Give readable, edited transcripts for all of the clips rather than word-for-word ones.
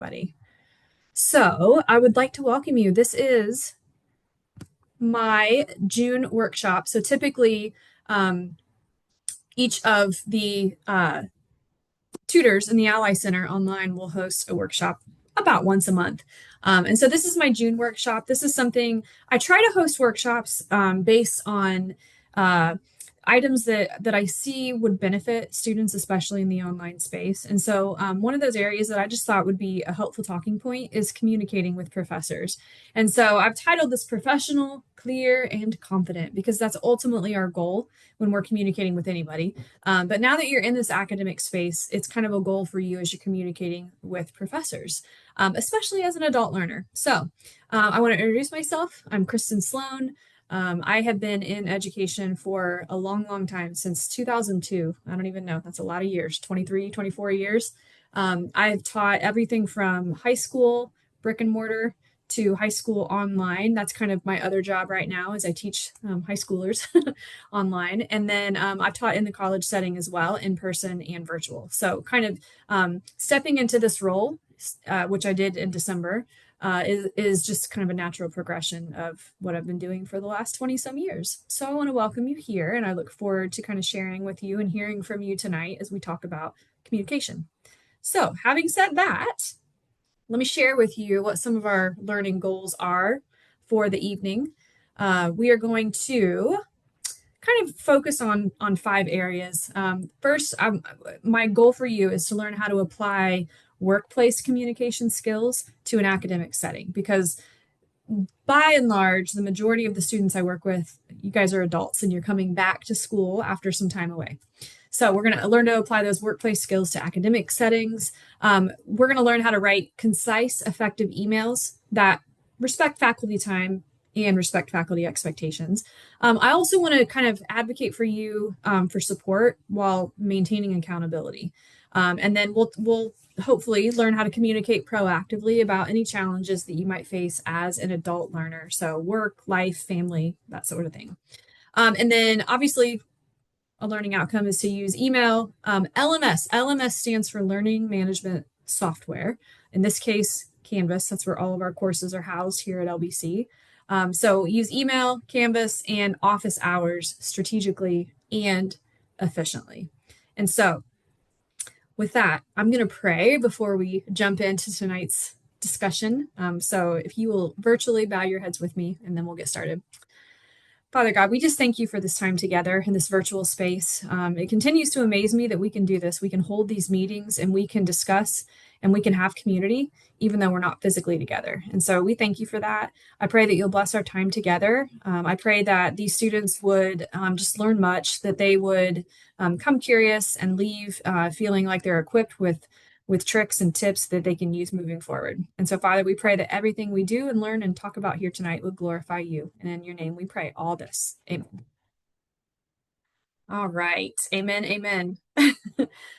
Buddy. So I would like to welcome you. This is my June workshop. So typically, um, each of the tutors in the Ally Center online will host a workshop about once a month. And so this is my June workshop. This is something I try to host workshops based on uh, items that I see would benefit students, especially in the online space. And so one of those areas that I just thought would be a helpful talking point is communicating with professors. And so I've titled this Professional, Clear, and Confident because that's ultimately our goal when we're communicating with anybody. But now that you're in this academic space, it's kind of a goal for you as you're communicating with professors, especially as an adult learner. So I want to introduce myself. I'm Kristen Sloan. I have been in education for a long, long time, since 2002. I don't even know. That's a lot of years, 23, 24 years. I've taught everything from high school, brick and mortar, to high school online. That's kind of my other job right now, is I teach high schoolers online. And then I've taught in the college setting as well, in person and virtual. So kind of stepping into this role, which I did in December, is just kind of a natural progression of what I've been doing for the last 20 some years. So I want to welcome you here, and I look forward to kind of sharing with you and hearing from you tonight as we talk about communication. So having said that, let me share with you what some of our learning goals are for the evening. We are going to kind of focus on five areas. First, my goal for you is to learn how to apply workplace communication skills to an academic setting, because by and large, the majority of the students I work with, you guys are adults and you're coming back to school after some time away. So we're going to learn to apply those workplace skills to academic settings. We're going to learn how to write concise, effective emails that respect faculty time and respect faculty expectations. I also want to kind of advocate for you for support while maintaining accountability. And then we'll hopefully learn how to communicate proactively about any challenges that you might face as an adult learner. So work, life, family, that sort of thing. And then obviously a learning outcome is to use email. LMS. LMS stands for Learning Management Software. In this case, Canvas. That's where all of our courses are housed here at LBC. So use email, Canvas, and office hours strategically and efficiently. And so with that, I'm going to pray before we jump into tonight's discussion. So if you will virtually bow your heads with me, and then we'll get started. Father God, we just thank you for this time together in this virtual space. It continues to amaze me that we can do this. We can hold these meetings and we can discuss and we can have community, even though we're not physically together. And so we thank you for that. I pray that you'll bless our time together. I pray that these students would just learn much, that they would come curious and leave feeling like they're equipped with tricks and tips that they can use moving forward. And so, Father, we pray that everything we do and learn and talk about here tonight would glorify you. And in your name we pray all this. Amen. All right. Amen. Amen.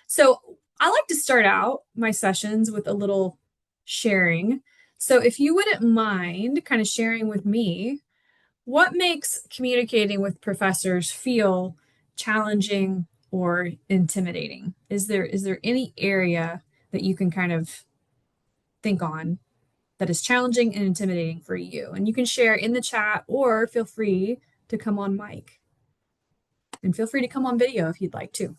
So I like to start out my sessions with a little sharing. So if you wouldn't mind kind of sharing with me, what makes communicating with professors feel challenging or intimidating? Is there any area that you can kind of think on that is challenging and intimidating for you? And you can share in the chat or feel free to come on mic. And feel free to come on video if you'd like to.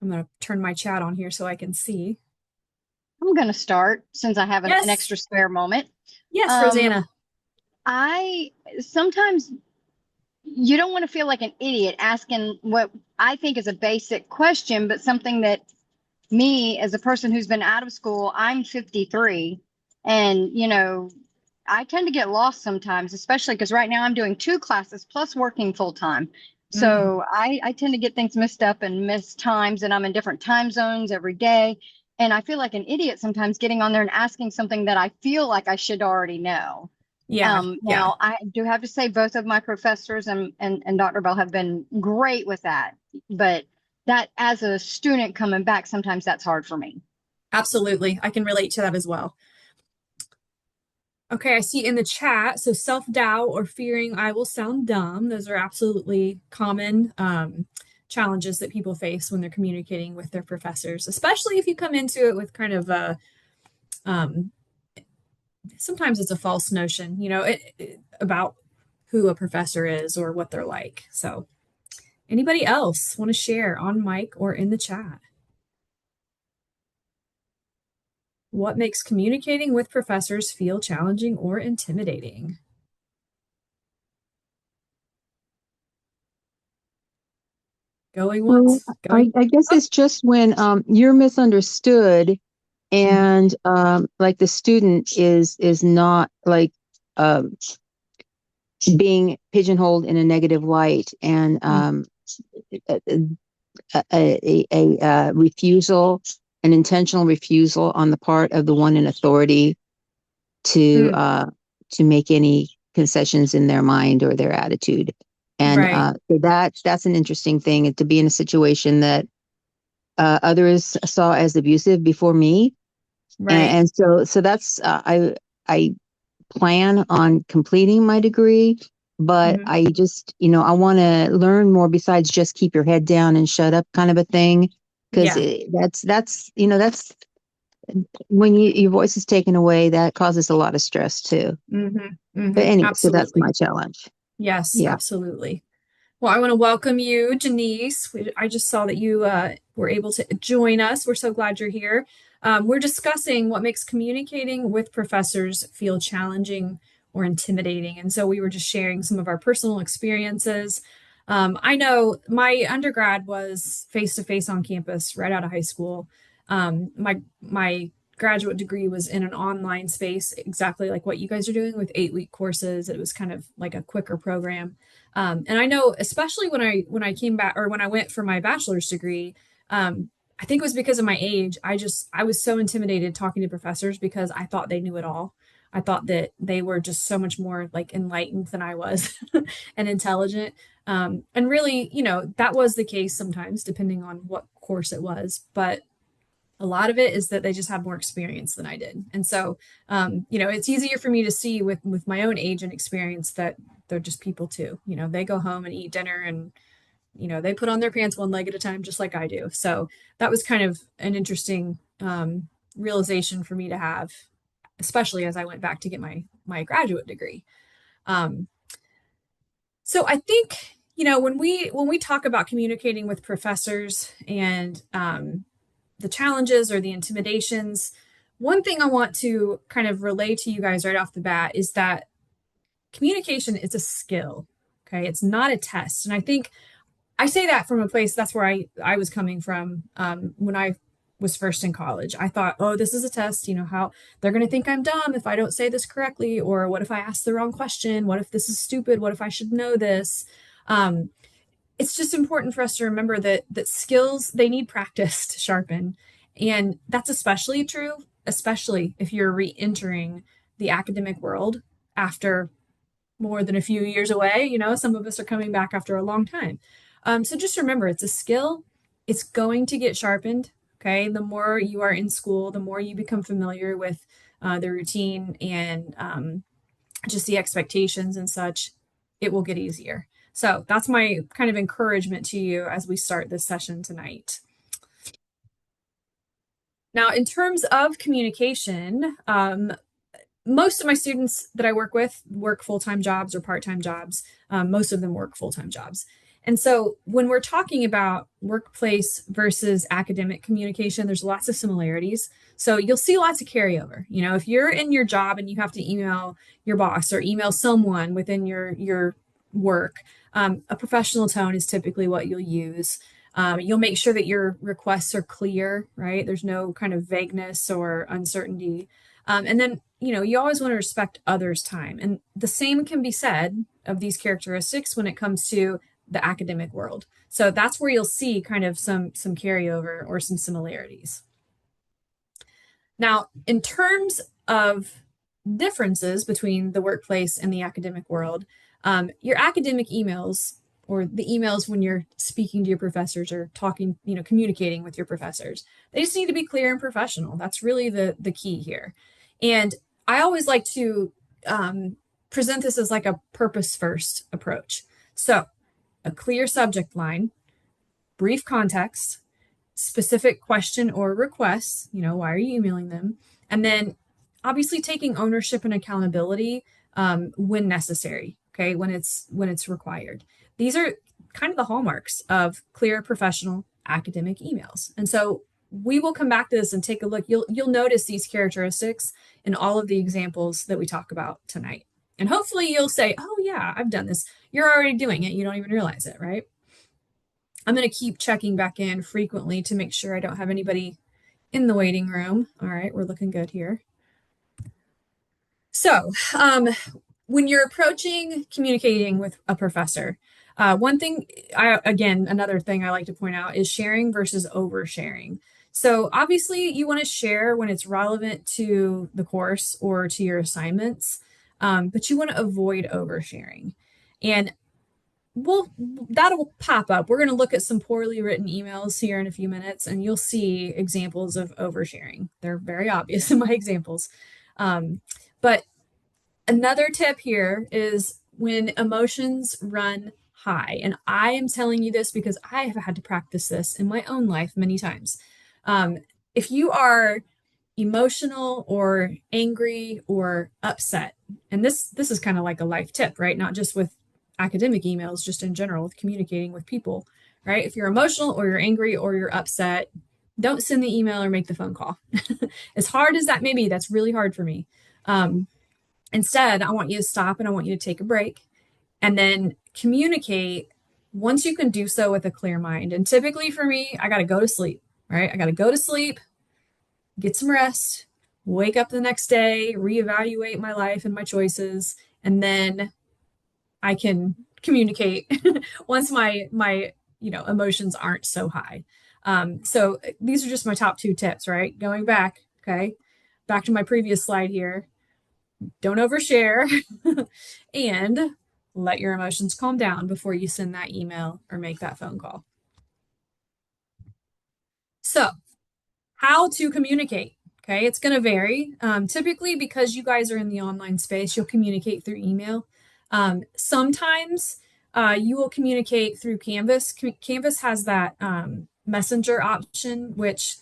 I'm going to turn my chat on here so I can see. I'm going to start since I have an Yes. extra spare moment. Yes, Um, Rosanna. I sometimes you don't want to feel like an idiot asking what I think is a basic question, but something that me as a person who's been out of school, I'm 53, and I tend to get lost sometimes, especially because right now I'm doing two classes plus working full time. Mm, So I tend to get things mixed up and miss times, and I'm in different time zones every day. And I feel like an idiot sometimes getting on there and asking something that I feel like I should already know. yeah, yeah. Now, I do have to say both of my professors and Dr. Bell have been great with that. But that as a student coming back, sometimes that's hard for me. Absolutely. I can relate to that as well. Okay, I see in the chat. So self-doubt or fearing I will sound dumb. Those are absolutely common challenges that people face when they're communicating with their professors, especially if you come into it with kind of a um, sometimes it's a false notion, about who a professor is or what they're like. So, anybody else want to share on mic or in the chat? What makes communicating with professors feel challenging or intimidating? Going Well, once, going. I guess Oh, it's just when you're misunderstood mhm. and like the student is not like um being pigeonholed in a negative light and a, a refusal, an intentional refusal on the part of the one in authority to Mm, to make any concessions in their mind or their attitude. And right, so that's an interesting thing to be in a situation that others saw as abusive before me, right. and so that's I plan on completing my degree, but Hmm. I just I want to learn more besides just keep your head down and shut up kind of a thing, because Yeah. that's that's when your voice is taken away, that causes a lot of stress too. But anyway, so that's Absolutely. my challenge. Yes, Yeah. absolutely. Well, I want to welcome you, Janice. I just saw that you were able to join us. We're so glad you're here. We're discussing what makes communicating with professors feel challenging or intimidating. And so we were just sharing some of our personal experiences. I know my undergrad was face to face on campus right out of high school. My graduate degree was in an online space, exactly like what you guys are doing with 8-week courses. It was kind of like a quicker program. And I know, especially when I came back or when I went for my bachelor's degree, I think it was because of my age. I was so intimidated talking to professors because I thought they knew it all. I thought that they were just so much more like enlightened than I was and intelligent. And really, that was the case sometimes, depending on what course it was. But a lot of it is that they just have more experience than I did. And so, it's easier for me to see with my own age and experience that they're just people too. They go home and eat dinner and, they put on their pants one leg at a time, just like I do. So that was kind of an interesting realization for me to have, especially as I went back to get my graduate degree. Um, so I think, when we talk about communicating with professors and the challenges or the intimidations, one thing I want to kind of relay to you guys right off the bat is that communication is a skill. Okay. It's not a test. And I think I say that from a place that's where I was coming from when I was first in college. I thought, oh, this is a test. How they're going to think I'm dumb if I don't say this correctly, or what if I ask the wrong question? What if this is stupid? What if I should know this? Um, it's just important for us to remember that skills, they need practice to sharpen, and that's especially true, especially if you're re-entering the academic world after more than a few years away. Some of us are coming back after a long time. So just remember, it's a skill. It's going to get sharpened. Okay, the more you are in school, the more you become familiar with the routine and just the expectations and such, it will get easier. So that's my kind of encouragement to you as we start this session tonight. Now, in terms of communication, most of my students that I work with work full-time jobs or part-time jobs. Most of them work full-time jobs. And so when we're talking about workplace versus academic communication, there's lots of similarities. So you'll see lots of carryover. If you're in your job and you have to email your boss or email someone within your work, a professional tone is typically what you'll use. You'll make sure that your requests are clear, right? There's no kind of vagueness or uncertainty. And then, you always want to respect others' time. And the same can be said of these characteristics when it comes to the academic world. So that's where you'll see kind of some carryover or some similarities. Now, in terms of differences between the workplace and the academic world, your academic emails or the emails when you're speaking to your professors or talking, communicating with your professors, they just need to be clear and professional. That's really the key here. And I always like to present this as like a purpose first approach. So, a clear subject line, brief context, specific question or requests, why are you emailing them? And then obviously taking ownership and accountability when necessary, okay, when it's required. These are kind of the hallmarks of clear professional academic emails. And so we will come back to this and take a look. You'll notice these characteristics in all of the examples that we talk about tonight. And hopefully you'll say, oh yeah, I've done this. You're already doing it. You don't even realize it, right? I'm going to keep checking back in frequently to make sure I don't have anybody in the waiting room. All right, we're looking good here. So when you're approaching communicating with a professor, one thing, another thing I like to point out is sharing versus oversharing. So obviously you want to share when it's relevant to the course or to your assignments, but you want to avoid oversharing. And that'll pop up. We're going to look at some poorly written emails here in a few minutes, and you'll see examples of oversharing. They're very obvious in my examples. But another tip here is when emotions run high, and I am telling you this because I have had to practice this in my own life many times. If you are emotional or angry or upset, and this is kind of like a life tip, right? Not just with academic emails, just in general with communicating with people, right? If you're emotional or you're angry or you're upset, don't send the email or make the phone call. As hard as that may be, that's really hard for me. Instead, I want you to stop and I want you to take a break and then communicate once you can do so with a clear mind. And typically for me, I got to go to sleep, right? I got to go to sleep, get some rest, wake up the next day, reevaluate my life and my choices, and then I can communicate once my emotions aren't so high. So these are just my top 2 tips, right? Going back, okay, back to my previous slide here. Don't overshare and let your emotions calm down before you send that email or make that phone call. So how to communicate. Okay, it's going to vary. Typically, because you guys are in the online space, you'll communicate through email. Sometimes you will communicate through Canvas. Canvas has that messenger option, which,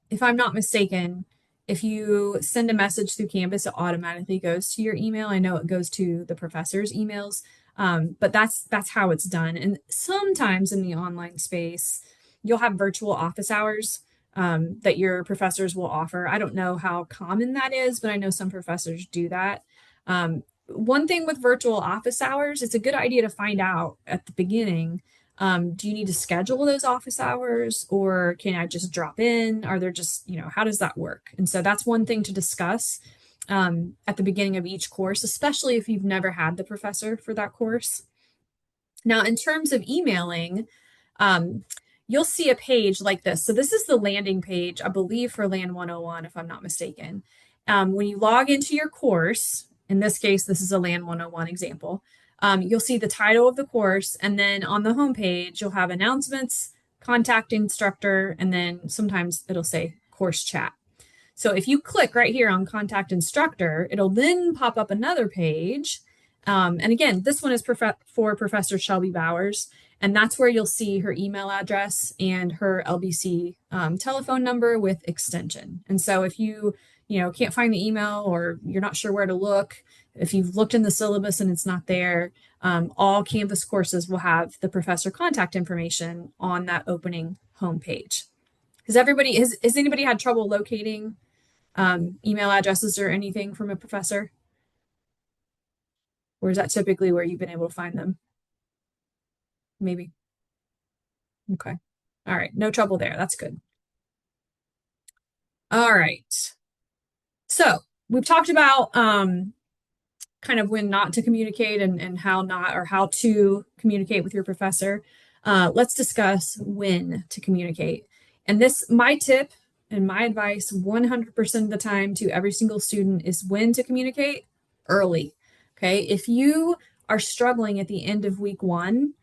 if I'm not mistaken, if you send a message through Canvas, it automatically goes to your email. I know it goes to the professor's emails, but that's how it's done. And sometimes in the online space, you'll have virtual office hours that your professors will offer. I don't know how common that is, but I know some professors do that. One thing with virtual office hours, it's a good idea to find out at the beginning, do you need to schedule those office hours or can I just drop in? Are there just, how does that work? And so that's one thing to discuss at the beginning of each course, especially if you've never had the professor for that course. Now, in terms of emailing, you'll see a page like this. So this is the landing page, I believe, for LAN 101, if I'm not mistaken. When you log into your course, in this case, this is a LAN 101 example, you'll see the title of the course, and then on the homepage, you'll have announcements, contact instructor, and then sometimes it'll say course chat. So if you click right here on contact instructor, it'll then pop up another page. And again, this one is for Professor Shelby Bowers, and that's where you'll see her email address and her LBC telephone number with extension. And so if you can't find the email or you're not sure where to look, if you've looked in the syllabus and it's not there, all Canvas courses will have the professor contact information on that opening homepage. Has anybody had trouble locating email addresses or anything from a professor? Or is that typically where you've been able to find them? Maybe. Okay. All right. No trouble there. That's good. All right. So we've talked about kind of when not to communicate and how not, or how to communicate with your professor. Let's discuss when to communicate. And my tip and my advice 100% of the time to every single student is when to communicate early. Okay. If you are struggling at the end of week 1,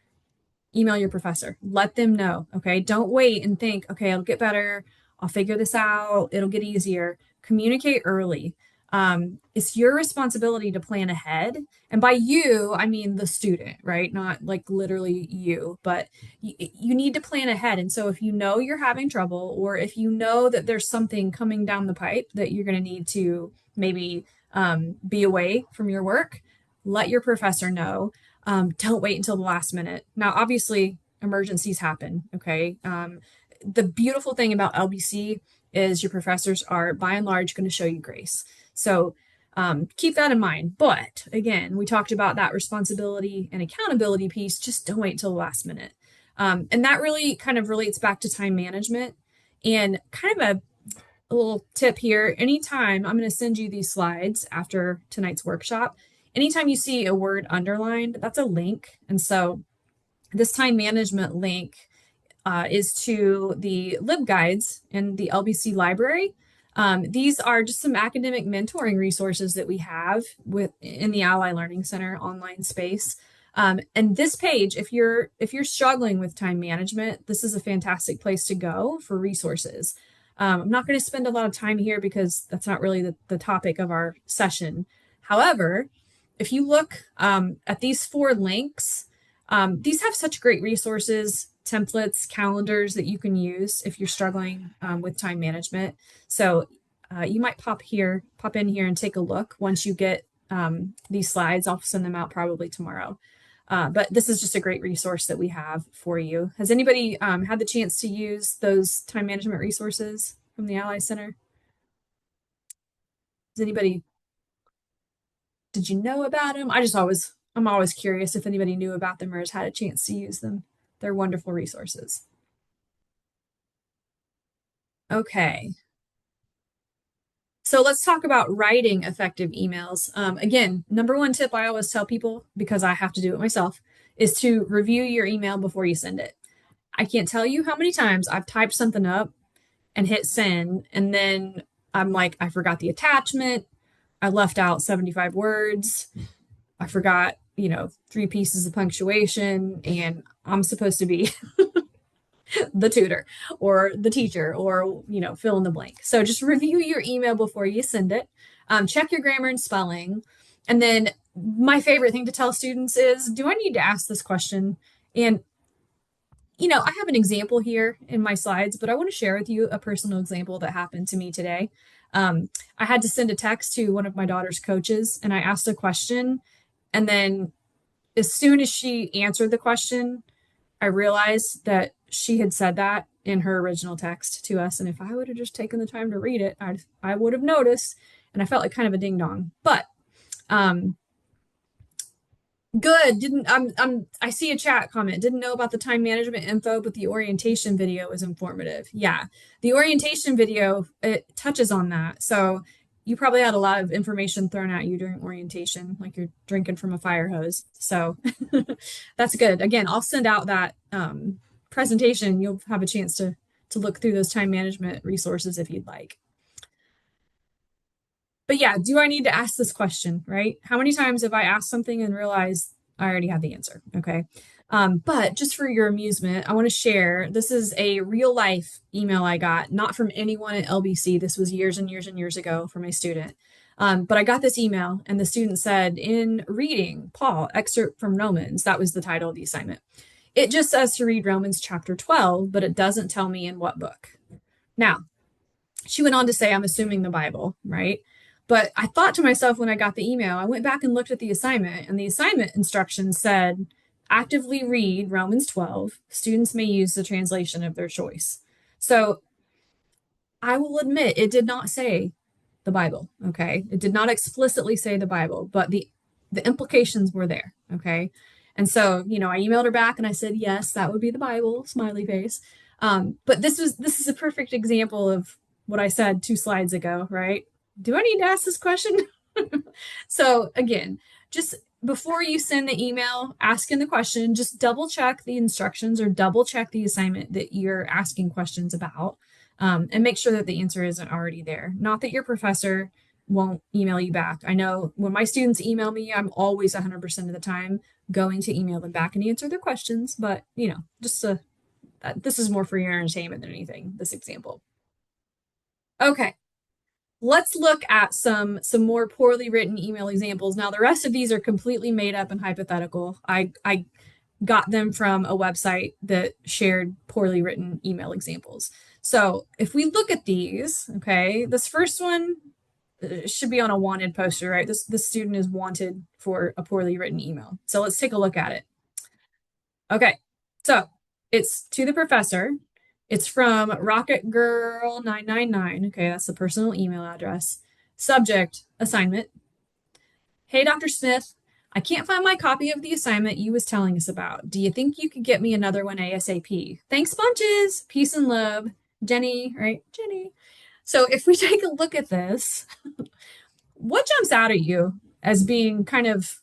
email your professor, let them know. Okay. Don't wait and think, okay, it'll get better. I'll figure this out. It'll get easier. Communicate early. It's your responsibility to plan ahead. And by you, I mean the student, right? Not like literally you, but you need to plan ahead. And so if you know you're having trouble, or if you know that there's something coming down the pipe that you're going to need to maybe be away from your work, let your professor know. Don't wait until the last minute. Now, obviously, emergencies happen, okay? The beautiful thing about LBC is your professors are by and large going to show you grace. So keep that in mind. But again, we talked about that responsibility and accountability piece. Just don't wait until the last minute. And that really kind of relates back to time management. And kind of a little tip here, anytime I'm going to send you these slides after tonight's workshop, anytime you see a word underlined, that's a link. And so this time management link is to the LibGuides in the LBC library. These are just some academic mentoring resources that we have in the Ally Learning Center online space. And this page, if you're struggling with time management, this is a fantastic place to go for resources. I'm not going to spend a lot of time here because that's not really the topic of our session. However, if you look at these 4 links, these have such great resources, templates, calendars that you can use if you're struggling with time management. So you might pop in here and take a look once you get these slides. I'll send them out probably tomorrow. But this is just a great resource that we have for you. Has anybody had the chance to use those time management resources from the Ally Center? Did you know about them? I'm always curious if anybody knew about them or has had a chance to use them. They're wonderful resources. Okay. So let's talk about writing effective emails. Again, number 1 tip I always tell people, because I have to do it myself, is to review your email before you send it. I can't tell you how many times I've typed something up and hit send, and then I'm like, I forgot the attachment. I left out 75 words. I forgot, 3 pieces of punctuation, and I'm supposed to be the tutor or the teacher or, fill in the blank. So just review your email before you send it. Check your grammar and spelling. And then my favorite thing to tell students is, do I need to ask this question? And, I have an example here in my slides, but I want to share with you a personal example that happened to me today. I had to send a text to one of my daughter's coaches, and I asked a question. And then as soon as she answered the question, I realized that she had said that in her original text to us. And if I would have just taken the time to read it, I would have noticed. And I felt like kind of a ding dong. But good. I see a chat comment. Didn't know about the time management info, but the orientation video was informative. Yeah. The orientation video, it touches on that. So you probably had a lot of information thrown at you during orientation, like you're drinking from a fire hose. So that's good. Again, I'll send out that presentation. You'll have a chance to look through those time management resources if you'd like. But yeah, do I need to ask this question, right? How many times have I asked something and realized I already have the answer? Okay. But just for your amusement, I want to share, this is a real life email I got, not from anyone at LBC. This was years and years and years ago from a student. But I got this email and the student said, in reading Paul, excerpt from Romans, that was the title of the assignment. It just says to read Romans chapter 12, but it doesn't tell me in what book. Now, she went on to say, I'm assuming the Bible, right? But I thought to myself when I got the email, I went back and looked at the assignment, and the assignment instructions said, actively read Romans 12. Students may use the translation of their choice. So I will admit it did not say the Bible, okay? It did not explicitly say the Bible, but the implications were there, okay? And so, I emailed her back and I said, yes, that would be the Bible, smiley face. But this is a perfect example of what I said 2 slides ago, right? Do I need to ask this question? So again, just before you send the email asking the question, just double check the instructions or double check the assignment that you're asking questions about, and make sure that the answer isn't already there. Not that your professor won't email you back. I know when my students email me, I'm always 100% of the time going to email them back and answer their questions. But, just this is more for your entertainment than anything, this example. Okay. let's look at some more poorly written email examples. Now, the rest of these are completely made up and hypothetical. I got them from a website that shared poorly written email examples. So if we look at these, okay, this first one should be on a wanted poster, right? This student is wanted for a poorly written email. So let's take a look at it. Okay, so it's to the professor. It's from Rocket Girl 999. Okay, that's the personal email address. Subject, assignment. Hey, Dr. Smith, I can't find my copy of the assignment you was telling us about. Do you think you could get me another one ASAP? Thanks bunches. Peace and love. Jenny, right? Jenny. So if we take a look at this, what jumps out at you as being kind of,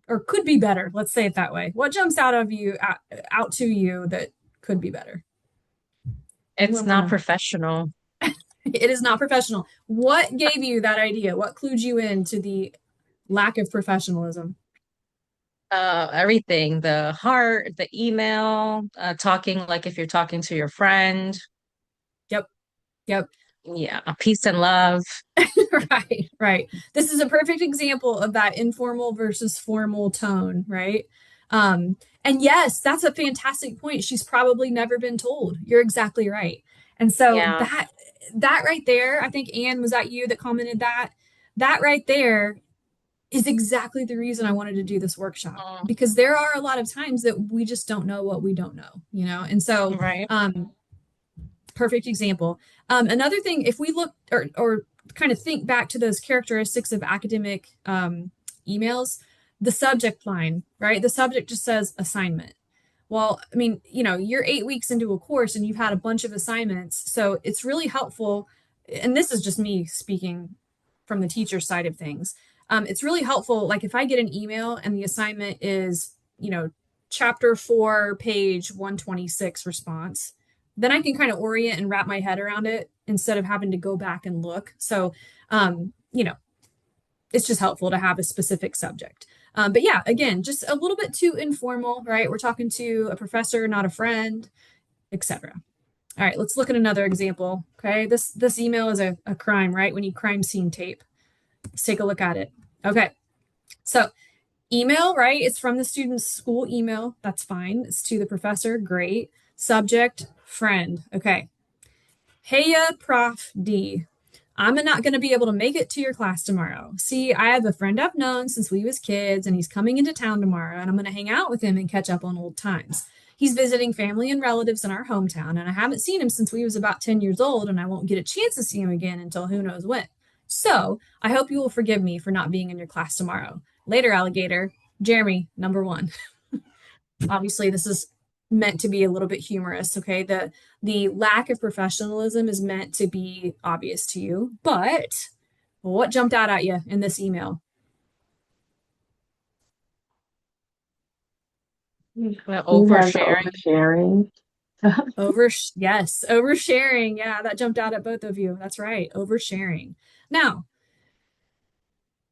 or could be better? Let's say it that way. What jumps out to you that could be better? It's not professional. It is not professional. What gave you that idea? What clued you into the lack of professionalism? Everything, the heart, the email, talking like if you're talking to your friend. Yep. Yep. Yeah, peace and love. Right, right. This is a perfect example of that informal versus formal tone, right? And yes, that's a fantastic point. She's probably never been told. You're exactly right. And so Yeah. that right there, I think Anne, was that you that commented that? That right there is exactly the reason I wanted to do this workshop, because there are a lot of times that we just don't know what we don't know, you know? And so Right. perfect example. Another thing, if we look or kind of think back to those characteristics of academic emails, the subject line, right? The subject just says assignment. Well, I mean, you know, you're 8 weeks into a course and you've had a bunch of assignments. So it's really helpful. And this is just me speaking from the teacher side of things. It's really helpful. Like if I get an email and the assignment is, you know, chapter 4, page 126 response, then I can kind of orient and wrap my head around it instead of having to go back and look. So, you know, it's just helpful to have a specific subject. But yeah, again, just a little bit too informal, right? We're talking to a professor, not a friend, etc. All right, let's look at another example. Okay, this email is a crime, right? We need crime scene tape. Let's take a look at it. Okay, so email, right? It's from the student's school email. That's fine. It's to the professor. Great. Subject, friend. Okay. Heya, Prof D. I'm not going to be able to make it to your class tomorrow. See, I have a friend I've known since we was kids, and he's coming into town tomorrow, and I'm going to hang out with him and catch up on old times. He's visiting family and relatives in our hometown, and I haven't seen him since we was about 10 years old, and I won't get a chance to see him again until who knows when. So I hope you will forgive me for not being in your class tomorrow. Later, alligator. Jeremy, number 1. Obviously, this is meant to be a little bit humorous, okay? The lack of professionalism is meant to be obvious to you, but what jumped out at you in this email? Oversharing. Yes, oversharing. Yeah, that jumped out at both of you. That's right, oversharing. Now,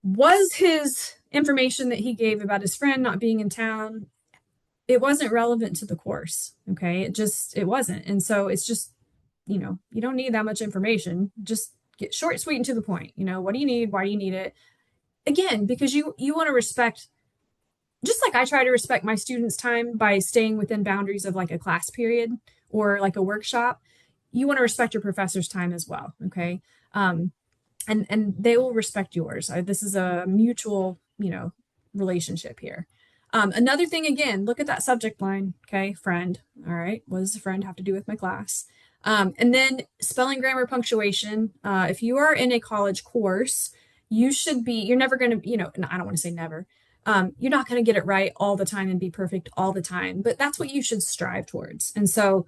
was his information that he gave about his friend not being in town, it wasn't relevant to the course, okay? It wasn't. And so it's just, you know, you don't need that much information. Just get short, sweet, and to the point. You know, what do you need? Why do you need it? Again, because you want to respect, just like I try to respect my students' time by staying within boundaries of like a class period or like a workshop, you want to respect your professor's time as well, okay? And they will respect yours. This is a mutual, you know, relationship here. Another thing, again, look at that subject line. Okay, friend. All right, what does a friend have to do with my class? And then spelling, grammar, punctuation. If you are in a college course, you're never going to, you know, I don't want to say never. You're not going to get it right all the time and be perfect all the time, but that's what you should strive towards. And so,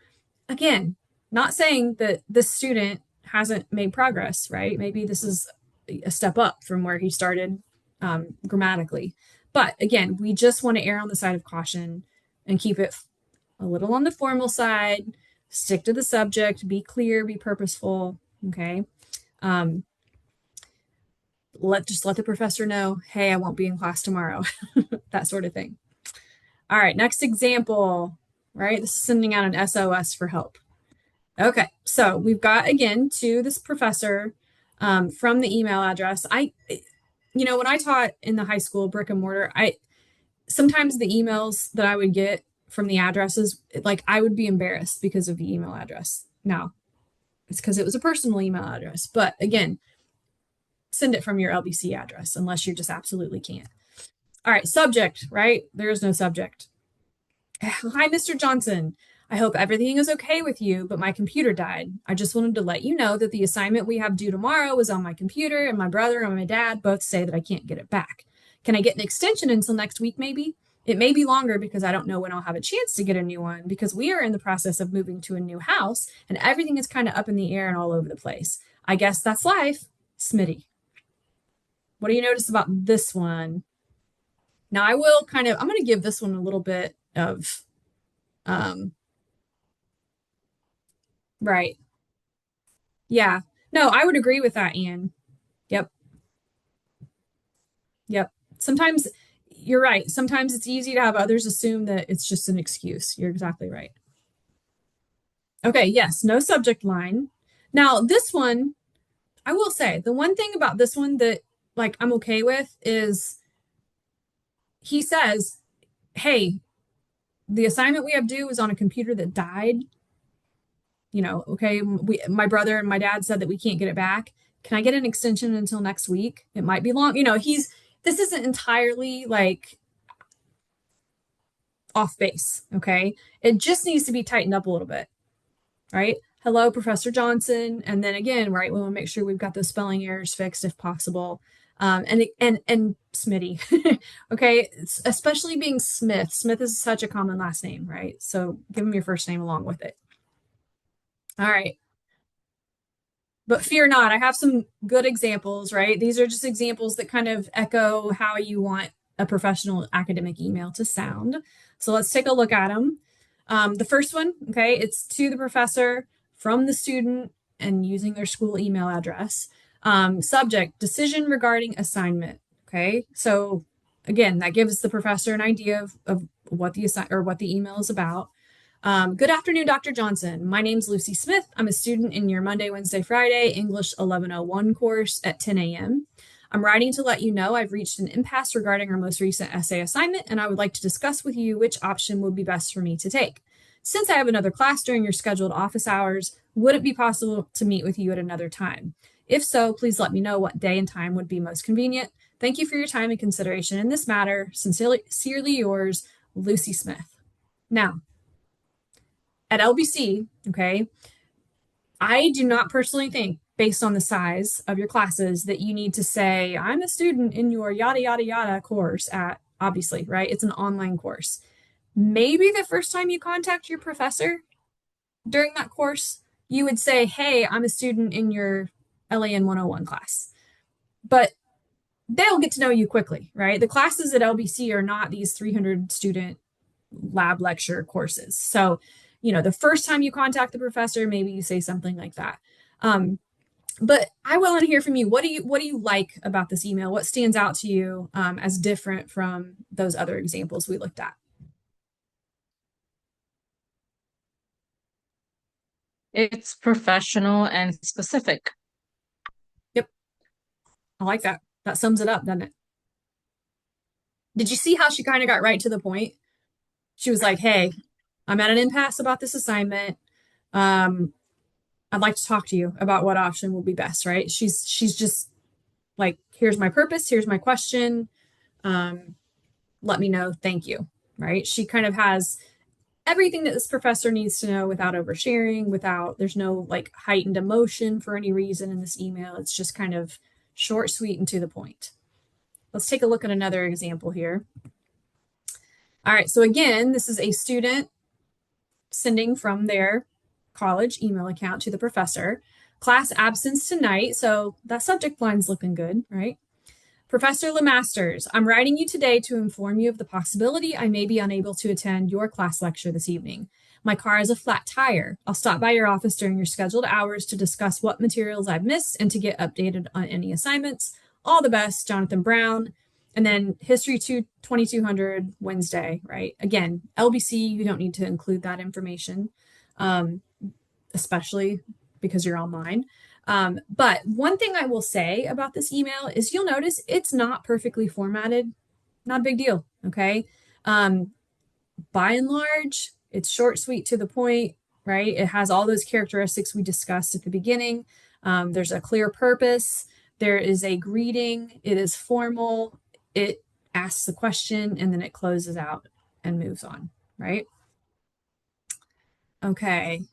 again, not saying that this student hasn't made progress, right? Maybe this is a step up from where he started grammatically. But again, we just want to err on the side of caution and keep it a little on the formal side, stick to the subject, be clear, be purposeful, okay? Let the professor know, hey, I won't be in class tomorrow, that sort of thing. All right, next example, right? This is sending out an SOS for help. Okay, so we've got, again, to this professor. from the email address. When I taught in the high school brick and mortar, sometimes the emails that I would get from the addresses, like I would be embarrassed because of the email address. Now, it's because it was a personal email address. But again, send it from your LBC address unless you just absolutely can't. All right, subject, right? There is no subject. Hi, Mr. Johnson. I hope everything is okay with you, but my computer died. I just wanted to let you know that the assignment we have due tomorrow is on my computer, and my brother and my dad both say that I can't get it back. Can I get an extension until next week, maybe? It may be longer because I don't know when I'll have a chance to get a new one because we are in the process of moving to a new house and everything is kind of up in the air and all over the place. I guess that's life. Smitty. What do you notice about this one? Now I'm going to give this one a little bit of, right. Yeah. No, I would agree with that, Anne. Yep. Yep. Sometimes you're right. Sometimes it's easy to have others assume that it's just an excuse. You're exactly right. Okay, yes, no subject line. Now, this one, I will say, the one thing about this one that like I'm okay with is he says, "Hey, the assignment we have due is on a computer that died. Okay, my brother and my dad said that we can't get it back. Can I get an extension until next week? It might be long." This isn't entirely like off base, okay? It just needs to be tightened up a little bit, right? Hello, Professor Johnson. And then again, right, we want to make sure we've got those spelling errors fixed if possible. And Smitty, okay? Especially being Smith. Smith is such a common last name, right? So give him your first name along with it. All right. But fear not, I have some good examples, right? These are just examples that kind of echo how you want a professional academic email to sound. So let's take a look at them. The first one, okay, it's to the professor from the student and using their school email address. Subject, decision regarding assignment, okay? So again, that gives the professor an idea of what the email is about. Good afternoon, Dr. Johnson. My name's Lucy Smith. I'm a student in your Monday, Wednesday, Friday English 1101 course at 10 a.m. I'm writing to let you know I've reached an impasse regarding our most recent essay assignment, and I would like to discuss with you which option would be best for me to take. Since I have another class during your scheduled office hours, would it be possible to meet with you at another time? If so, please let me know what day and time would be most convenient. Thank you for your time and consideration in this matter. Sincerely yours, Lucy Smith. Now, at LBC, okay, I do not personally think, based on the size of your classes, that you need to say, I'm a student in your yada, yada, yada course at, obviously, right? It's an online course. Maybe the first time you contact your professor during that course, you would say, hey, I'm a student in your LAN 101 class. But they'll get to know you quickly, right? The classes at LBC are not these 300 student lab lecture courses. So the first time you contact the professor, maybe you say something like that. But I want to hear from you. What do you like about this email? What stands out to you as different from those other examples we looked at? It's professional and specific. Yep. I like that. That sums it up, doesn't it? Did you see how she kind of got right to the point? She was like, hey, I'm at an impasse about this assignment. I'd like to talk to you about what option will be best, right? She's just like, here's my purpose, here's my question. Let me know, thank you, right? She kind of has everything that this professor needs to know without oversharing, there's no like heightened emotion for any reason in this email. It's just kind of short, sweet, and to the point. Let's take a look at another example here. All right, so again, this is a student sending from their college email account to the professor. Class absence tonight, so that subject line's looking good, right? Professor Lemasters, I'm writing you today to inform you of the possibility I may be unable to attend your class lecture this evening. My car has a flat tire. I'll stop by your office during your scheduled hours to discuss what materials I've missed and to get updated on any assignments. All the best, Jonathan Brown. And then History 2200 Wednesday, right? Again, LBC, you don't need to include that information, especially because you're online. But one thing I will say about this email is you'll notice it's not perfectly formatted. Not a big deal. Okay. By and large, it's short, sweet, to the point, right? It has all those characteristics we discussed at the beginning. There's a clear purpose. There is a greeting. It is formal. It asks a question and then it closes out and moves on, right? Okay.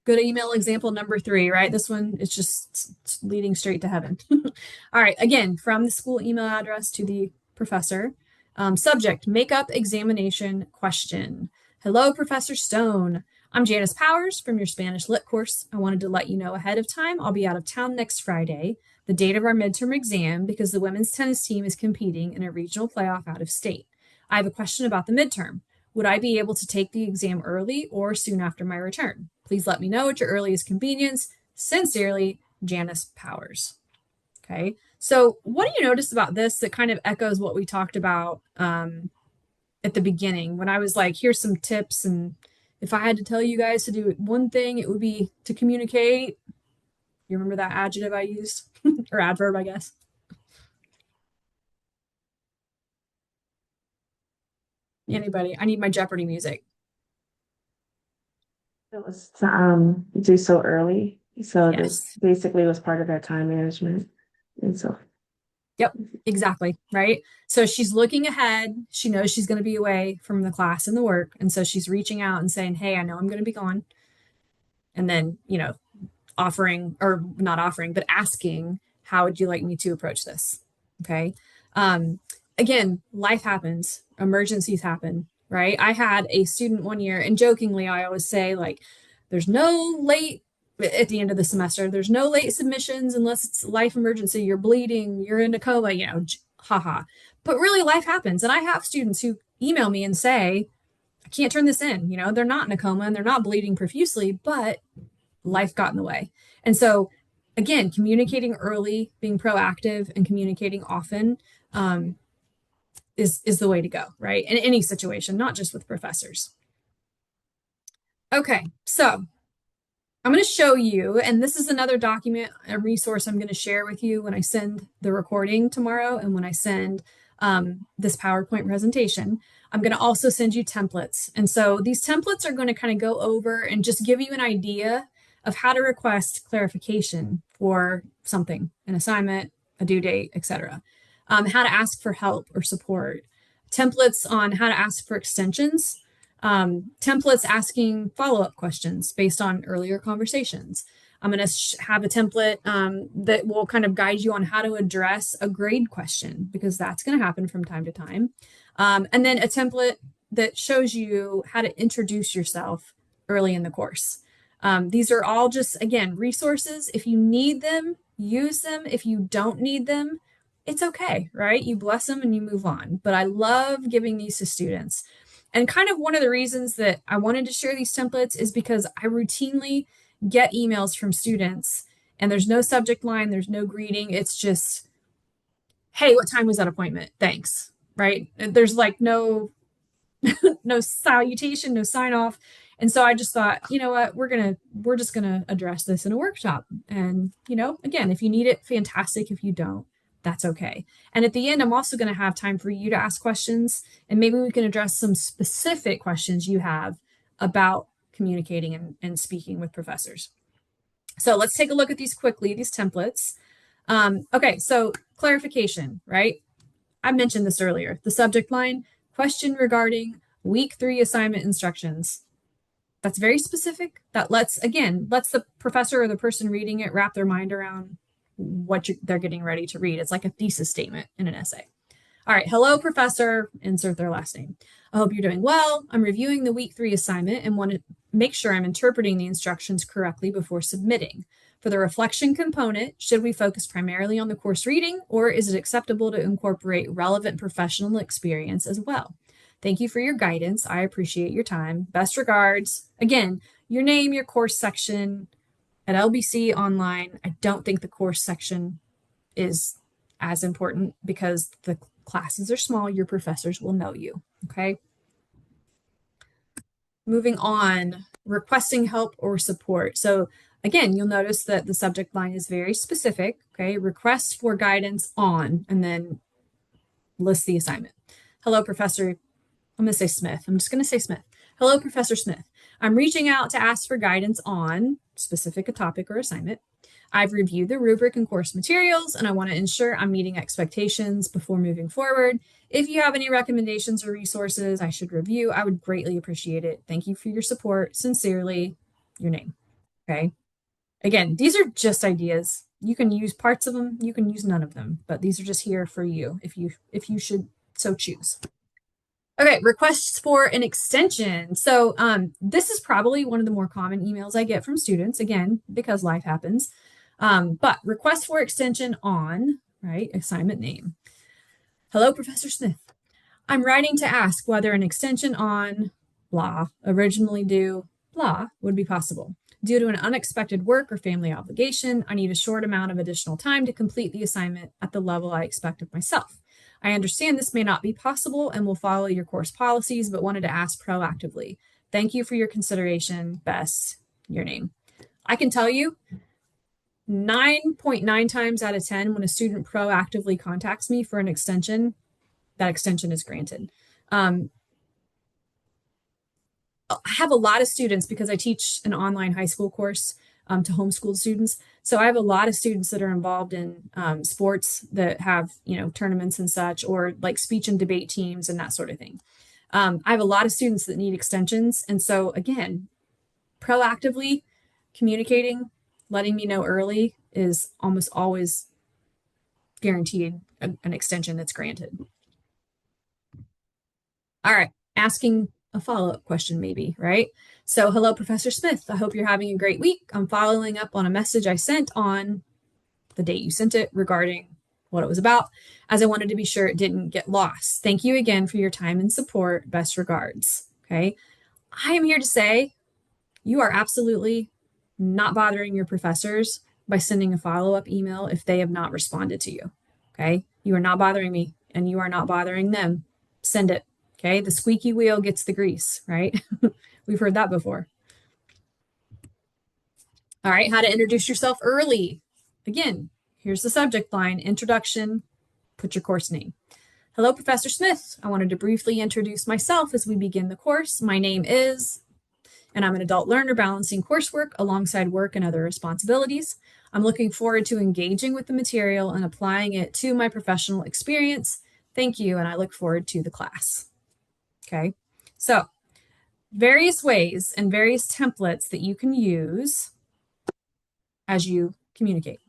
Good email example number 3, right? This one is just leading straight to heaven. All right. Again, from the school email address to the professor. Subject, makeup examination question. Hello, Professor Stone. I'm Janice Powers from your Spanish Lit course. I wanted to let you know ahead of time I'll be out of town next Friday, the date of our midterm exam, because the women's tennis team is competing in a regional playoff out of state. I have a question about the midterm. Would I be able to take the exam early or soon after my return? Please let me know at your earliest convenience. Sincerely, Janice Powers. Okay. So what do you notice about this that kind of echoes what we talked about at the beginning when I was like, here's some tips. And if I had to tell you guys to do one thing, it would be to communicate. You remember that adjective I used or adverb, I guess? Anybody? I need my Jeopardy music. It was to do so early. So Yes. this basically was part of their time management. And so Yep, exactly. Right. So she's looking ahead. She knows she's going to be away from the class and the work. And so she's reaching out and saying, hey, I know I'm going to be gone. And then, offering or not offering, but asking, how would you like me to approach this? Okay. Again, life happens, emergencies happen, right? I had a student one year, and jokingly, I always say, like, there's no late at the end of the semester, there's no late submissions unless it's life emergency, you're bleeding, you're in a coma, haha. But really, life happens. And I have students who email me and say, I can't turn this in. They're not in a coma and they're not bleeding profusely, but life got in the way. And so, again, communicating early, being proactive, and communicating often is the way to go, right? In any situation, not just with professors. Okay, so I'm going to show you, and this is another document, a resource I'm going to share with you when I send the recording tomorrow and when I send this PowerPoint presentation. I'm going to also send you templates. And so these templates are going to kind of go over and just give you an idea of how to request clarification for something, an assignment, a due date, etc. How to ask for help or support, templates on how to ask for extensions, templates asking follow-up questions based on earlier conversations. I'm going to have a template that will kind of guide you on how to address a grade question, because that's going to happen from time to time. And then a template that shows you how to introduce yourself early in the course. These are all just, again, resources. If you need them, use them. If you don't need them, it's okay, right? You bless them and you move on. But I love giving these to students. And kind of one of the reasons that I wanted to share these templates is because I routinely get emails from students and there's no subject line, there's no greeting. It's just, hey, what time was that appointment? Thanks, right? There's like no salutation, no sign off. And so I just thought, you know what, we're just gonna address this in a workshop. And, again, if you need it, fantastic. If you don't, that's okay. And at the end, I'm also going to have time for you to ask questions, and maybe we can address some specific questions you have about communicating and speaking with professors. So let's take a look at these quickly, these templates. Okay, so clarification, right? I mentioned this earlier. The subject line, question regarding week 3 assignment instructions. That's very specific. That lets the professor or the person reading it wrap their mind around what they're getting ready to read. It's like a thesis statement in an essay. All right. Hello, professor, insert their last name. I hope you're doing well. I'm reviewing the week 3 assignment and want to make sure I'm interpreting the instructions correctly before submitting. For the reflection component, should we focus primarily on the course reading, or is it acceptable to incorporate relevant professional experience as well? Thank you for your guidance. I appreciate your time. Best regards. Again, your name, your course section. At LBC Online, I don't think the course section is as important because the classes are small. Your professors will know you, okay? Moving on, requesting help or support. So Again, you'll notice that the subject line is very specific, okay? Request for guidance on, and then list the assignment. Hello, Professor. I'm going to say Smith. I'm just going to say Smith. Hello, Professor Smith. I'm reaching out to ask for guidance on specific a topic or assignment. I've reviewed the rubric and course materials, and I want to ensure I'm meeting expectations before moving forward. If you have any recommendations or resources I should review, I would greatly appreciate it. Thank you for your support. Sincerely, your name. Okay. Again, these are just ideas. You can use parts of them, you can use none of them, but these are just here for you if you should so choose. Okay, requests for an extension. So this is probably one of the more common emails I get from students, again, because life happens. But request for extension on, right, assignment name. Hello, Professor Smith. I'm writing to ask whether an extension on blah, originally due blah, would be possible. Due to an unexpected work or family obligation, I need a short amount of additional time to complete the assignment at the level I expect of myself. I understand this may not be possible and will follow your course policies, but wanted to ask proactively. Thank you for your consideration. Best, your name. I can tell you 9.9 times out of 10, when a student proactively contacts me for an extension, that extension is granted. I have a lot of students because I teach an online high school course to homeschool students. So I have a lot of students that are involved in sports that have, tournaments and such, or like speech and debate teams and that sort of thing. I have a lot of students that need extensions. And so again, proactively communicating, letting me know early is almost always guaranteed an extension that's granted. All right, asking a follow-up question maybe, right? So, hello, Professor Smith. I hope you're having a great week. I'm following up on a message I sent on the date you sent it regarding what it was about, as I wanted to be sure it didn't get lost. Thank you again for your time and support. Best regards. Okay. I am here to say you are absolutely not bothering your professors by sending a follow-up email if they have not responded to you. Okay. You are not bothering me and you are not bothering them. Send it. Okay, the squeaky wheel gets the grease, right? We've heard that before. All right, how to introduce yourself early. Again, here's the subject line, introduction, put your course name. Hello, Professor Smith. I wanted to briefly introduce myself as we begin the course. My name is, and I'm an adult learner balancing coursework alongside work and other responsibilities. I'm looking forward to engaging with the material and applying it to my professional experience. Thank you, and I look forward to the class. Okay, so various ways and various templates that you can use as you communicate.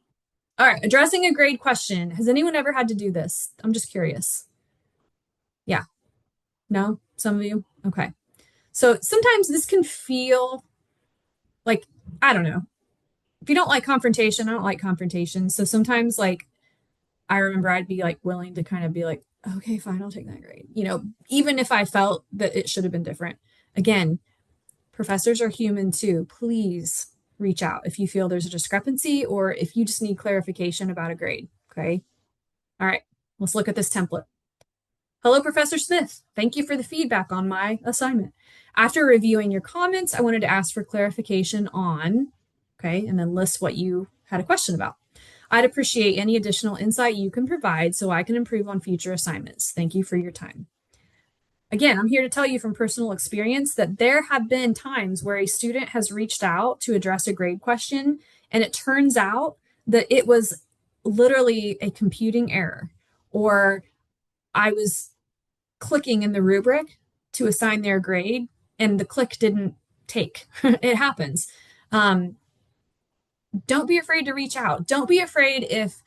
All right, addressing a grade question. Has anyone ever had to do this? I'm just curious. Yeah, no, some of you? Okay. So sometimes this can feel like, I don't know. If you don't like confrontation, I don't like confrontation. So sometimes I remember I'd be willing to kind of be like, okay, fine, I'll take that grade. Even if I felt that it should have been different. Again, professors are human too. Please reach out if you feel there's a discrepancy or if you just need clarification about a grade. Okay. All right, let's look at this template. Hello, Professor Smith. Thank you for the feedback on my assignment. After reviewing your comments, I wanted to ask for clarification on, okay, and then list what you had a question about. I'd appreciate any additional insight you can provide so I can improve on future assignments. Thank you for your time. Again, I'm here to tell you from personal experience that there have been times where a student has reached out to address a grade question, and it turns out that it was literally a computing error, or I was clicking in the rubric to assign their grade, and the click didn't take. It happens. Don't be afraid to reach out. Don't be afraid if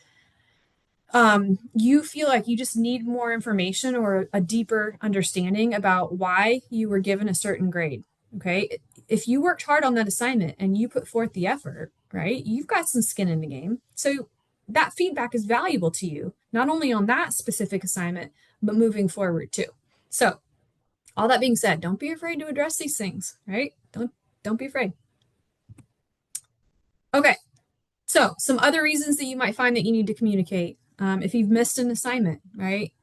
you feel like you just need more information or a deeper understanding about why you were given a certain grade. Okay. If you worked hard on that assignment and you put forth the effort, right, you've got some skin in the game. So that feedback is valuable to you, not only on that specific assignment, but moving forward too. So all that being said, don't be afraid to address these things, right? Don't be afraid. Okay, so some other reasons that you might find that you need to communicate. If you've missed an assignment, right,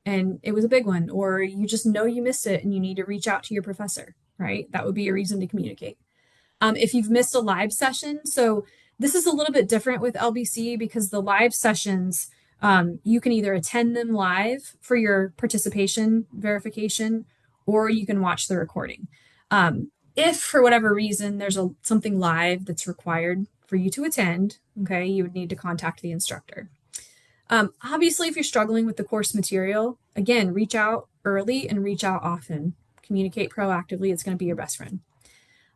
and it was a big one, or you just know you missed it and you need to reach out to your professor, right? That would be a reason to communicate. If you've missed a live session, so this is a little bit different with LBC because the live sessions, you can either attend them live for your participation verification, or you can watch the recording. If for whatever reason there's something live that's required for you to attend, okay, you would need to contact the instructor. Obviously, if you're struggling with the course material, again, reach out early and reach out often. Communicate proactively. It's going to be your best friend.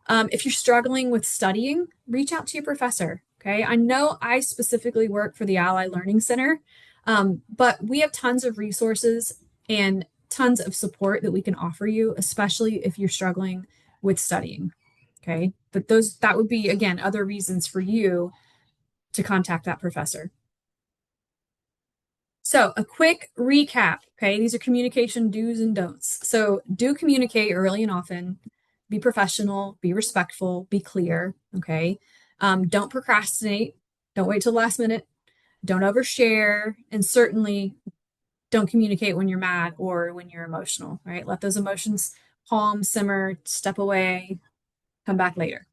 If you're struggling with studying, reach out to your professor. Okay. I know I specifically work for the Ally Learning Center, but we have tons of resources and tons of support that we can offer you, especially if you're struggling with studying. Okay. But that would be, again, other reasons for you to contact that professor. So a quick recap. Okay. These are communication do's and don'ts. So do communicate early and often. Be professional, be respectful, be clear. Okay. Don't procrastinate. Don't wait till the last minute. Don't overshare. And certainly don't communicate when you're mad or when you're emotional, right? Let those emotions calm, simmer, step away, come back later.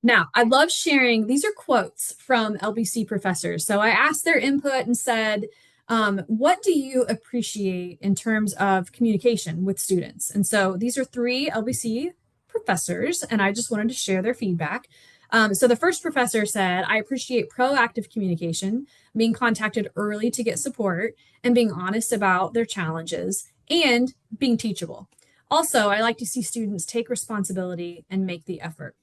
Now, I love sharing, these are quotes from LBC professors. So I asked their input and said, what do you appreciate in terms of communication with students? And so these are 3 LBC professors, and I just wanted to share their feedback. So the first professor said, I appreciate proactive communication, being contacted early to get support, and being honest about their challenges, and being teachable. Also, I like to see students take responsibility and make the effort.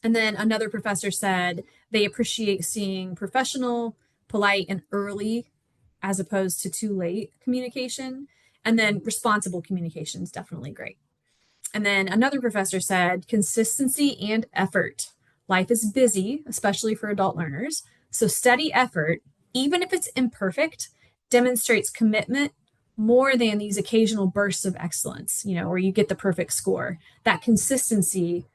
And then another professor said they appreciate seeing professional, polite, and early as opposed to too late communication. And then responsible communication is definitely great. And then another professor said consistency and effort. Life is busy, especially for adult learners. So steady effort, even if it's imperfect, demonstrates commitment more than these occasional bursts of excellence, where you get the perfect score. That consistency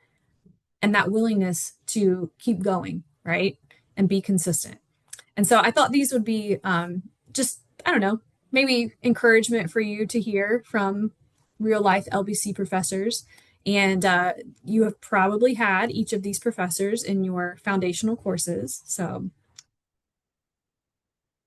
and that willingness to keep going, right? And be consistent. And so I thought these would be just, I don't know, maybe encouragement for you to hear from real life LBC professors. And you have probably had each of these professors in your foundational courses. So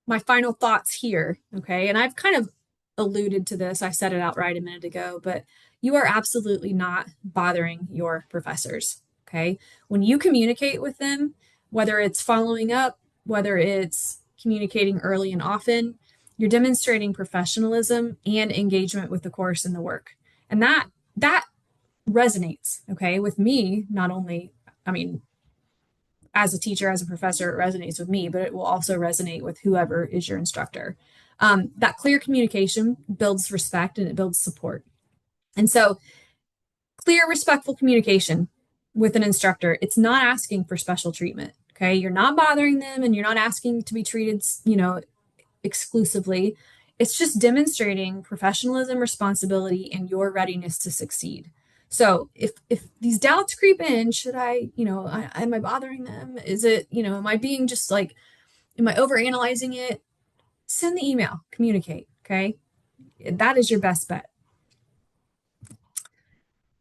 my final thoughts here, okay? And I've kind of alluded to this. I said it outright a minute ago, but you are absolutely not bothering your professors. Okay. When you communicate with them, whether it's following up, whether it's communicating early and often, you're demonstrating professionalism and engagement with the course and the work. And that resonates, okay, with me, not only, as a teacher, as a professor, it resonates with me, but it will also resonate with whoever is your instructor. That clear communication builds respect and it builds support. And so clear, respectful communication with an instructor, it's not asking for special treatment. Okay. You're not bothering them and you're not asking to be treated, exclusively. It's just demonstrating professionalism, responsibility, and your readiness to succeed. So if these doubts creep in, should I, am I bothering them? Is it, am I being just like, am I overanalyzing it? Send the email, communicate. Okay. That is your best bet.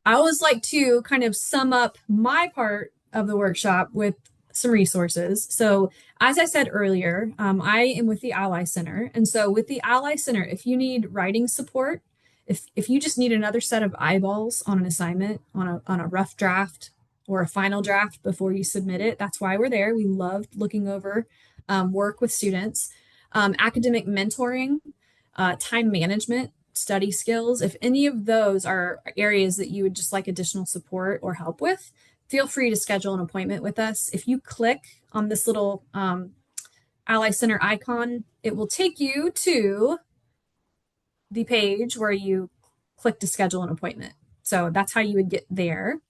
I always like to kind of sum up my part of the workshop with some resources. So as I said earlier, I am with the Ally Center. And so with the Ally Center, if you need writing support, if you just need another set of eyeballs on an assignment, on a rough draft or a final draft before you submit it, that's why we're there. We love looking over work with students. Academic mentoring, time management, study skills. If any of those are areas that you would just like additional support or help with, feel free to schedule an appointment with us. If you click on this little Ally Center icon, it will take you to the page where you click to schedule an appointment. So that's how you would get there.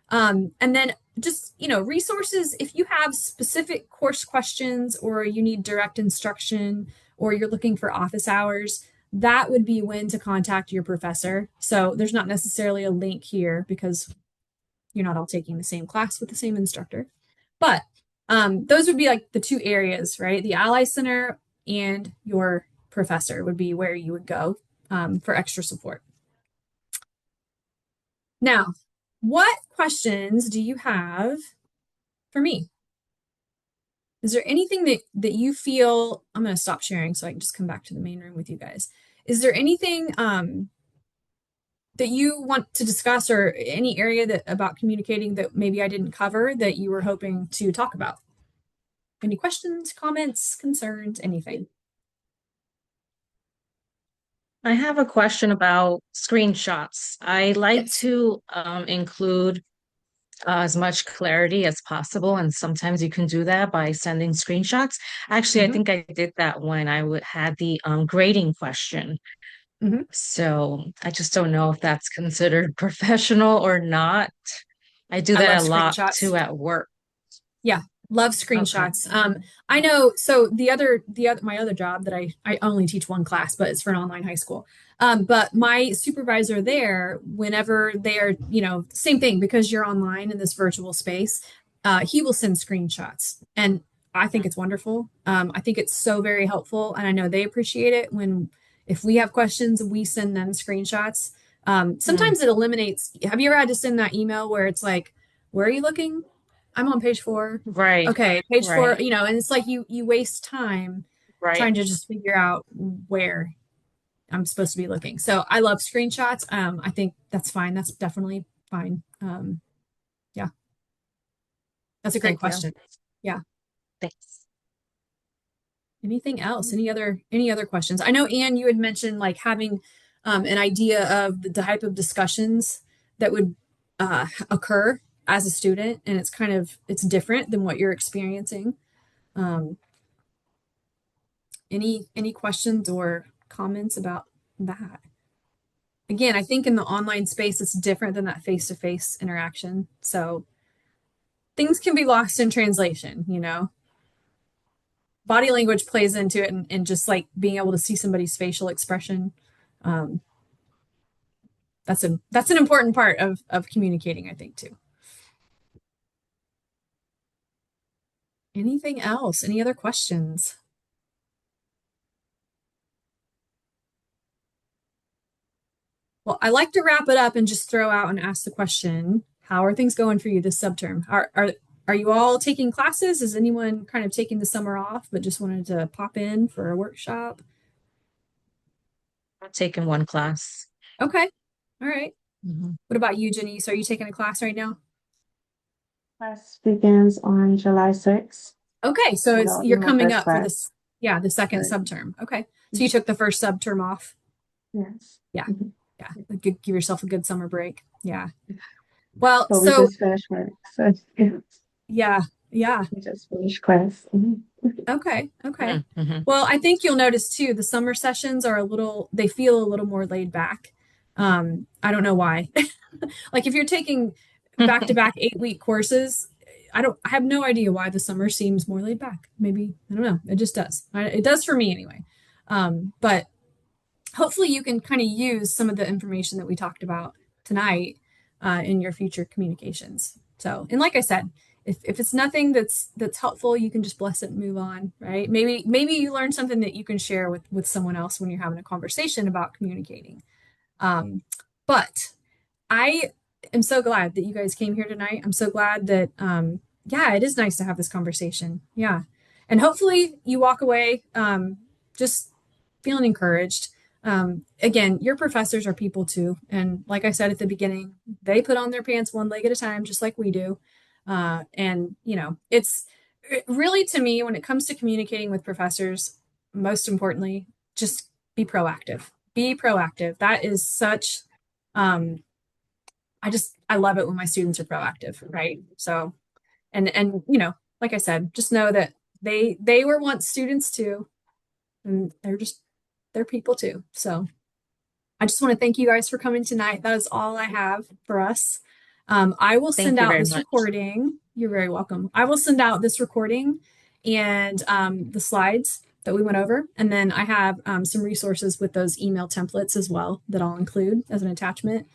And then just, resources, if you have specific course questions or you need direct instruction or you're looking for office hours, that would be when to contact your professor. So there's not necessarily a link here because you're not all taking the same class with the same instructor. But those would be like the 2 areas, right? The Ally Center and your professor would be where you would go for extra support. Now, what questions do you have for me? Is there anything that you feel, I'm going to stop sharing so I can just come back to the main room with you guys. Is there anything that you want to discuss, or any area that about communicating that maybe I didn't cover that you were hoping to talk about? Any questions, comments, concerns, anything? I have a question about screenshots. I like Yes. to include as much clarity as possible, and sometimes you can do that by sending screenshots. Actually, I Mhm. think I did that when I had the grading question. Mhm. So I just don't know if that's considered professional or not. I do I love that a lot screenshots. too at work. Yeah, love Okay. screenshots. I know. So the other my other job that I only teach one class, but it's for an online high school. But my supervisor there, whenever they are, same thing, because you're online in this virtual space, he will send screenshots, and I think it's wonderful. I think it's so very helpful, and I know they appreciate it when if we have questions, we send them screenshots. Mm, Sometimes it eliminates. Have you ever had to send that email where it's like, "Where are you looking? I'm on page 4. right, Okay, page 4, right, and it's like you waste time right. trying to just figure out where I'm supposed to be looking. So I love screenshots. I think that's fine. That's definitely fine. Yeah, that's a great Thank you. question. Yeah. Thanks. Anything else? Any other questions? I know, Anne, you had mentioned like having an idea of the type of discussions that would occur as a student, and it's different than what you're experiencing. Um, any questions or comments about that? Again, I think in the online space it's different than that face-to-face interaction. So things can be lost in translation. Body language plays into it, and just like being able to see somebody's facial expression. Um, that's an important part of communicating, I think, too. Anything else? Any other questions? Well, I like to wrap it up and just throw out and ask the question, how are things going for you this subterm? Are you all taking classes? Is anyone kind of taking the summer off but just wanted to pop in for a workshop? I've taken one class. Okay. All right. Mhm. What about you, Janice? Are you taking a class right now? Class begins on July 6th. Okay, so So it's that'll be you're my coming first up for class. this, yeah, the second Right. subterm. Okay. So you took the first subterm off. Yes. Yeah. Mhm. Yeah. Give yourself a good summer break. Yeah. Well, So we so just finished work. So yeah, yeah. Yeah. we just finished class. Mhm. Okay. Okay. Mhm. Well, I think you'll notice too, the summer sessions they feel a little more laid back. I don't know why. Like if you're taking back to back 8-week courses, I have no idea why the summer seems more laid back. Maybe, I don't know. It just does. It does for me anyway. But hopefully you can kind of use some of the information that we talked about tonight in your future communications. So, and like I said, if it's nothing that's helpful, you can just bless it and move on, right? Maybe you learn something that you can share with someone else when you're having a conversation about communicating. But I am so glad that you guys came here tonight. I'm so glad that yeah, it is nice to have this conversation. Yeah. And hopefully you walk away just feeling encouraged. Again, your professors are people too. And like I said at the beginning, they put on their pants one leg at a time, just like we do. And, really to me, when it comes to communicating with professors, most importantly, just be proactive. Be proactive. That is such, um, I love it when my students are proactive, right? So, and like I said, just know that they were once students too, and they're people too. So I just want to thank you guys for coming tonight. That is all I have for us. I will send Thank you out very this much. recording. You're very welcome. I will send out this recording and the slides that we went over. And then I have some resources with those email templates as well that I'll include as an attachment.